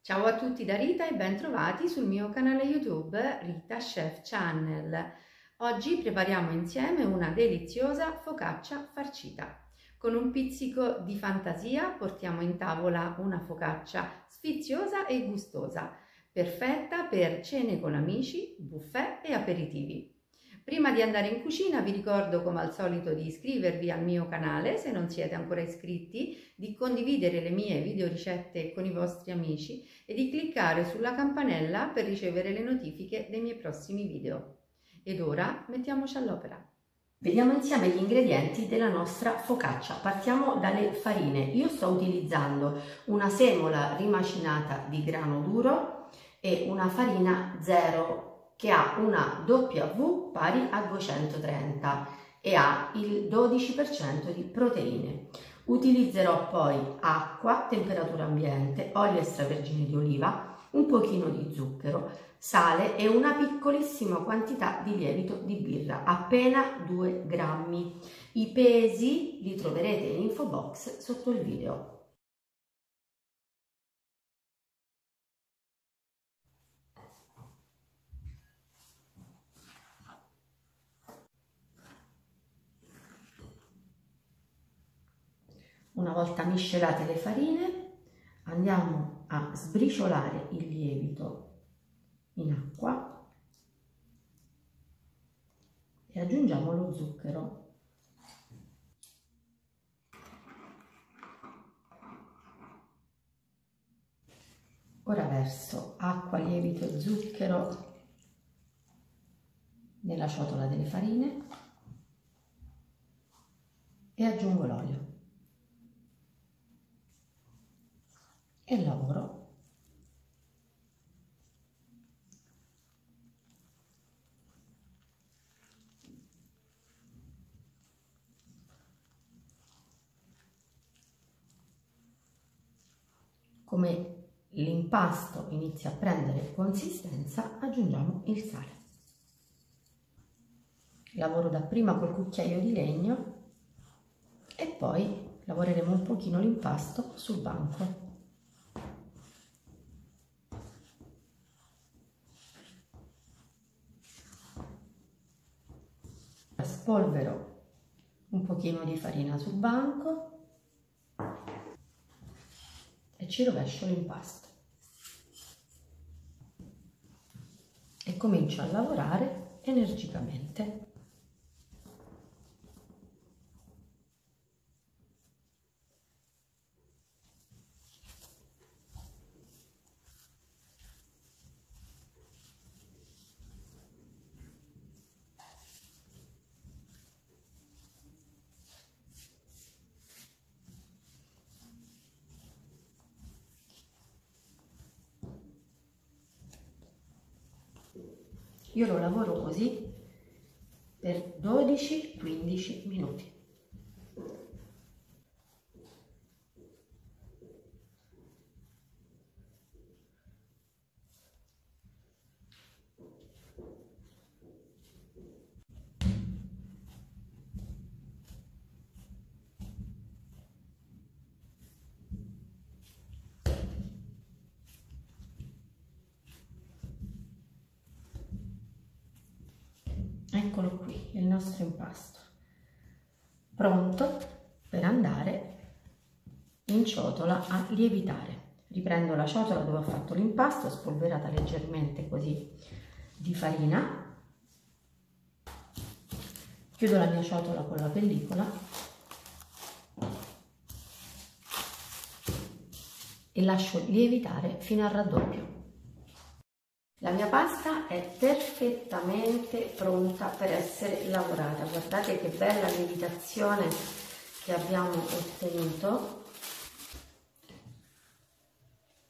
Ciao a tutti da Rita e ben trovati sul mio canale YouTube Rita Chef Channel. Oggi prepariamo insieme una deliziosa focaccia farcita. Con un pizzico di fantasia portiamo in tavola una focaccia sfiziosa e gustosa, perfetta per cene con amici, buffet e aperitivi. Prima di andare in cucina vi ricordo come al solito di iscrivervi al mio canale se non siete ancora iscritti, di condividere le mie video ricette con i vostri amici e di cliccare sulla campanella per ricevere le notifiche dei miei prossimi video. Ed ora mettiamoci all'opera. Vediamo insieme gli ingredienti della nostra focaccia. Partiamo dalle farine. Io sto utilizzando una semola rimacinata di grano duro e una farina zero che ha una W pari a 230 e ha il 12% di proteine. Utilizzerò poi acqua, temperatura ambiente, olio extravergine di oliva, un pochino di zucchero, sale e una piccolissima quantità di lievito di birra, appena 2 grammi. I pesi li troverete in info box sotto il video. Una volta miscelate le farine, andiamo a sbriciolare il lievito in acqua e aggiungiamo lo zucchero. Ora verso acqua, lievito e zucchero nella ciotola delle farine e aggiungo l'olio e lavoro. Come l'impasto inizia a prendere consistenza, aggiungiamo il sale. Lavoro dapprima col cucchiaio di legno e poi lavoreremo un pochino l'impasto sul banco. Spolvero un pochino di farina sul banco e ci rovescio l'impasto e comincio a lavorare energicamente. Io lo lavoro così per 12-15 minuti. Eccolo qui, il nostro impasto, pronto per andare in ciotola a lievitare. Riprendo la ciotola dove ho fatto l'impasto, spolverata leggermente così di farina, chiudo la mia ciotola con la pellicola e lascio lievitare fino al raddoppio. La mia pasta è perfettamente pronta per essere lavorata. Guardate che bella lievitazione che abbiamo ottenuto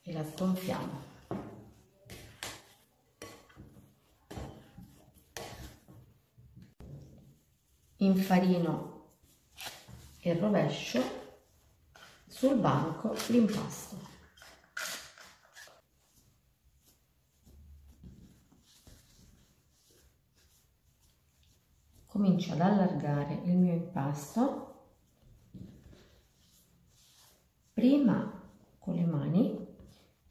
e la sgonfiamo. Infarino e rovescio sul banco l'impasto. Comincio ad allargare il mio impasto, prima con le mani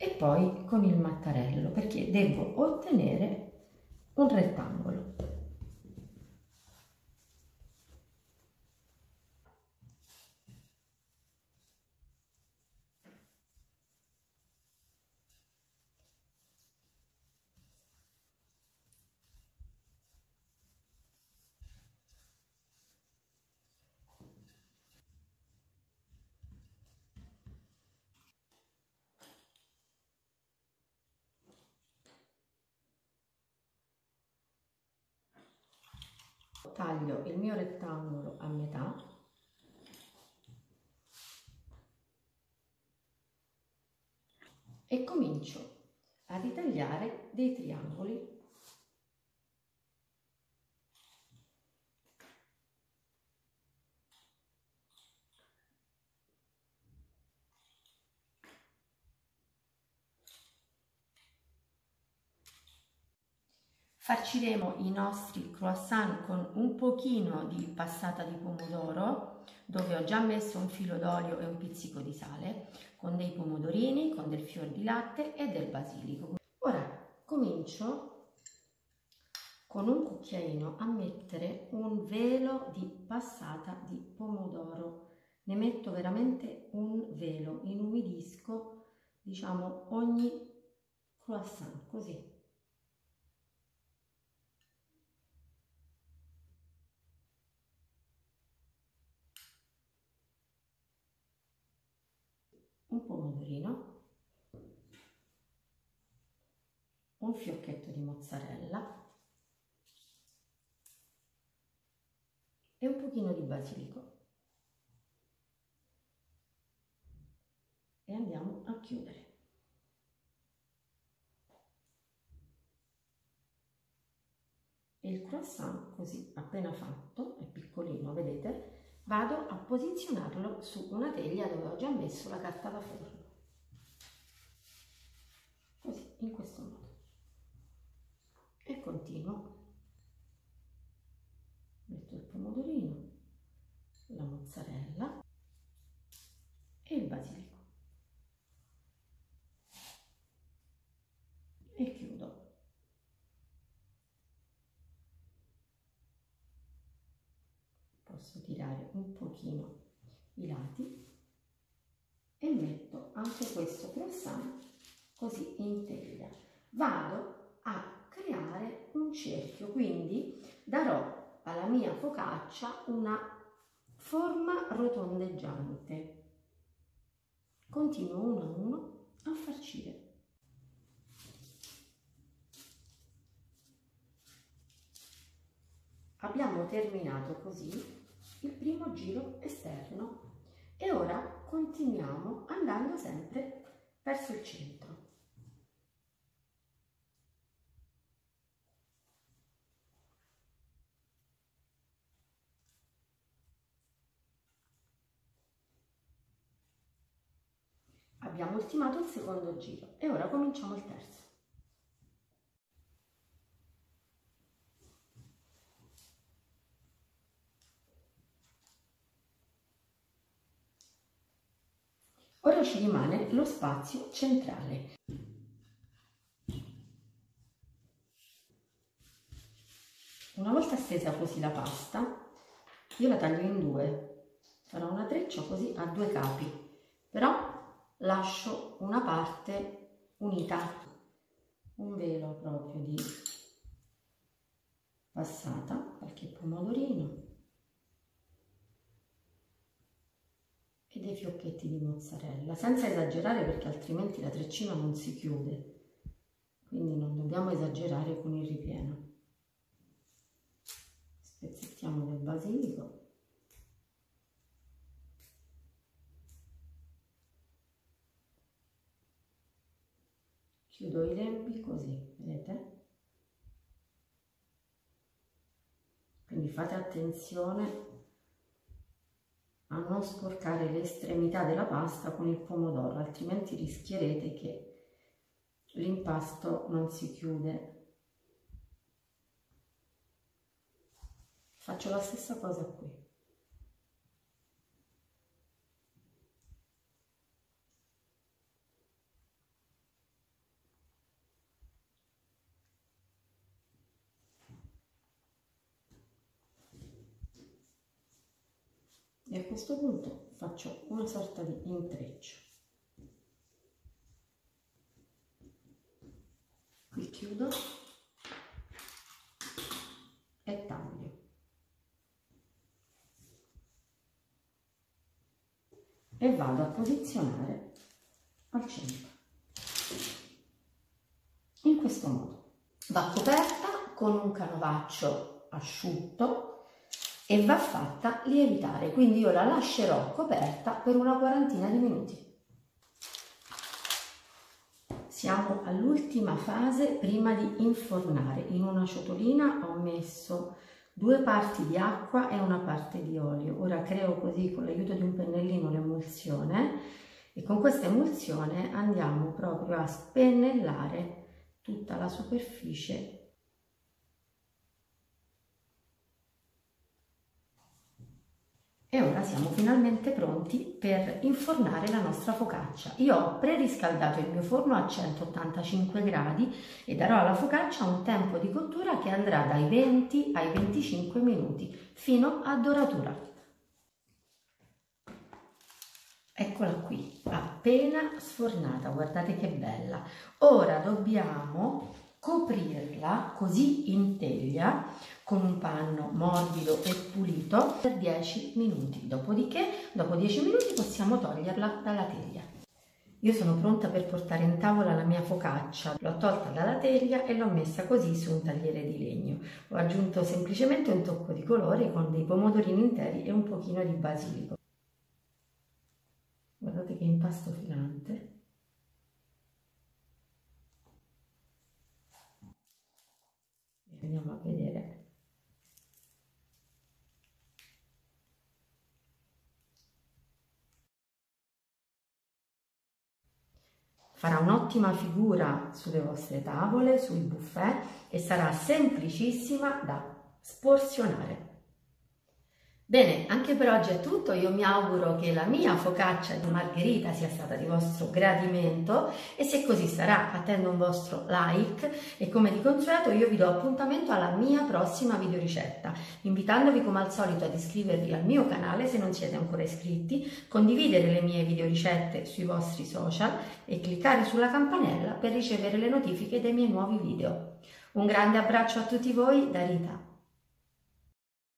e poi con il mattarello, perché devo ottenere un rettangolo. Taglio il mio rettangolo a metà e comincio a ritagliare dei triangoli . Farciremo i nostri croissant con un pochino di passata di pomodoro, dove ho già messo un filo d'olio e un pizzico di sale, con dei pomodorini, con del fior di latte e del basilico. Ora comincio con un cucchiaino a mettere un velo di passata di pomodoro. Ne metto veramente un velo, inumidisco, diciamo, ogni croissant, così. Un pomodorino, un fiocchetto di mozzarella e un pochino di basilico. E andiamo a chiudere. E il croissant, così appena fatto, è piccolino, vedete, vado a posizionarlo su una teglia dove ho già messo la carta da forno. Così, in questo modo. E continuo. Metto il pomodorino, la mozzarella e il basilico. E chiudo. Posso tirare un pochino i lati e metto anche questo croissant così in teglia. Vado a creare un cerchio, quindi darò alla mia focaccia una forma rotondeggiante. Continuo uno a uno a farcire. Abbiamo terminato così il primo giro esterno e ora continuiamo andando sempre verso il centro. Abbiamo ultimato il secondo giro e ora cominciamo il terzo. Ora ci rimane lo spazio centrale. Una volta stesa così la pasta, io la taglio in due, farò una treccia così a due capi, però lascio una parte unita, un velo proprio di passata, qualche pomodorino e dei fiocchetti di mozzarella, senza esagerare perché altrimenti la treccina non si chiude, quindi non dobbiamo esagerare con il ripieno. Spezzettiamo del basilico. Chiudo i lembi così, vedete? Quindi fate attenzione a non sporcare le estremità della pasta con il pomodoro, altrimenti rischierete che l'impasto non si chiude. Faccio la stessa cosa qui. e a questo punto faccio una sorta di intreccio. Qui chiudo e taglio. E vado a posizionare al centro. In questo modo. Va coperta con un canovaccio asciutto e va fatta lievitare, quindi io la lascerò coperta per una quarantina di minuti. Siamo all'ultima fase prima di infornare. In una ciotolina ho messo 2 parti di acqua e una parte di olio. Ora creo così con l'aiuto di un pennellino l'emulsione e con questa emulsione andiamo proprio a spennellare tutta la superficie . E ora siamo finalmente pronti per infornare la nostra focaccia. Io ho preriscaldato il mio forno a 185 gradi e darò alla focaccia un tempo di cottura che andrà dai 20 ai 25 minuti fino a doratura. Eccola qui, appena sfornata, guardate che bella. Ora dobbiamo coprirla così in teglia con un panno morbido e pulito per 10 minuti. Dopodiché, dopo 10 minuti possiamo toglierla dalla teglia. Io sono pronta per portare in tavola la mia focaccia. L'ho tolta dalla teglia e l'ho messa così su un tagliere di legno. Ho aggiunto semplicemente un tocco di colore con dei pomodorini interi e un pochino di basilico. Guardate che impasto filante. Andiamo a vedere. Farà un'ottima figura sulle vostre tavole, sui buffet e sarà semplicissima da sporzionare. Bene, anche per oggi è tutto. Io mi auguro che la mia focaccia di margherita sia stata di vostro gradimento e se così sarà attendo un vostro like e come di consueto io vi do appuntamento alla mia prossima videoricetta, invitandovi come al solito ad iscrivervi al mio canale se non siete ancora iscritti, condividere le mie videoricette sui vostri social e cliccare sulla campanella per ricevere le notifiche dei miei nuovi video. Un grande abbraccio a tutti voi da Rita.